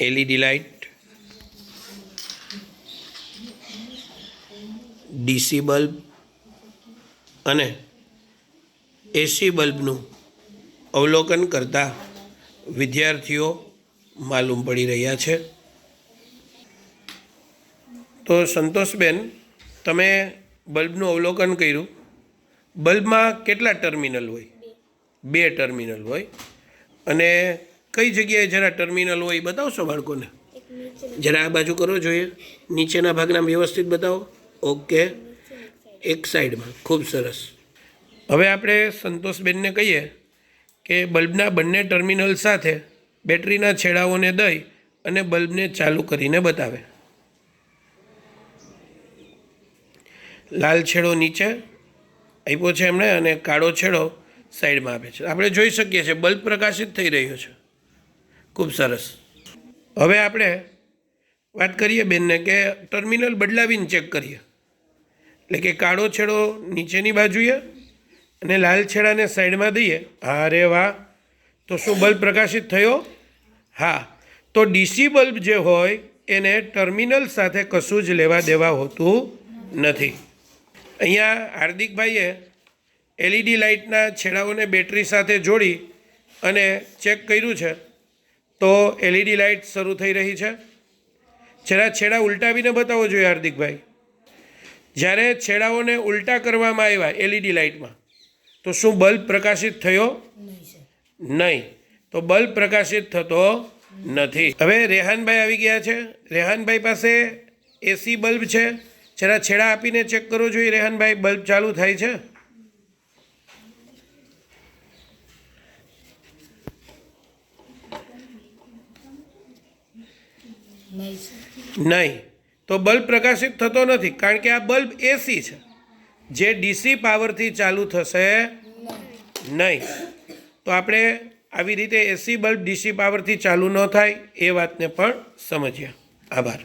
LED light, DC bulb અને એસી બલ્બનું અવલોકન કરતા વિદ્યાર્થીઓ માલુમ પડી રહ્યા છે. તો સંતોષબેન, તમે બલ્બનું અવલોકન કર્યું. બલ્બમાં કેટલા ટર્મિનલ હોય? 2 ટર્મિનલ હોય. અને કઈ જગ્યાએ જરા ટર્મિનલ હોય એ બતાવશો બાળકોને? જરા આ બાજુ કરો, જોઈએ નીચેના ભાગના વ્યવસ્થિત બતાવો. ઓકે, એક સાઈડમાં. ખૂબ સરસ. હવે આપણે સંતોષબેનને કહીએ કે બલ્બના બંને ટર્મિનલ સાથે બેટરીના છેડાઓને દઈ અને બલ્બને ચાલુ કરીને બતાવે. લાલ છેડો નીચે આપ્યો છે એમણે અને કાળો છેડો સાઈડમાં આપે છે. આપણે જોઈ શકીએ છીએ બલ્બ પ્રકાશિત થઈ રહ્યો છે. ખૂબ સરસ. હવે આપણે વાત કરીએ બેનને કે ટર્મિનલ બદલાવીને ચેક કરીએ. એટલે કે કાળો છેડો નીચેની બાજુએ અને લાલ છેડાને સાઈડમાં દઈએ. અરે વાહ! તો શું બલ્બ પ્રકાશિત થયો? હા. તો ડીસી બલ્બ જે હોય એને ટર્મિનલ સાથે કશું જ લેવા દેવા હોતું નથી. અહીંયા હાર્દિકભાઈએ એલઈડી લાઇટના છેડાઓને બેટરી સાથે જોડી અને ચેક કર્યું છે. તો એલઈડી લાઇટ શરૂ થઈ રહી છે. જરા છેડા ઉલટાવીને બતાવો જોઈએ હાર્દિકભાઈ. જ્યારે છેડાઓને ઉલટા કરવામાં આવ્યા એલઈડી લાઇટમાં તો શું બલ્બ પ્રકાશિત થયો? નહીં. તો બલ્બ પ્રકાશિત થતો નથી. હવે રેહાનભાઈ આવી ગયા છે. રેહાનભાઈ પાસે એસી બલ્બ છે. જરા છેડા આપીને ચેક કરો જોઈએ રેહાનભાઈ, બલ્બ ચાલુ થાય છે? નહીં. તો બલ્બ પ્રકાશિત થતો નથી કારણ કે આ બલ્બ એસી છે, જે ડીસી પાવરથી ચાલુ થશે નહીં. તો આપણે આવી રીતે એસી બલ્બ ડીસી પાવરથી ચાલુ ન થાય એ વાતને પણ સમજ્યા. આભાર.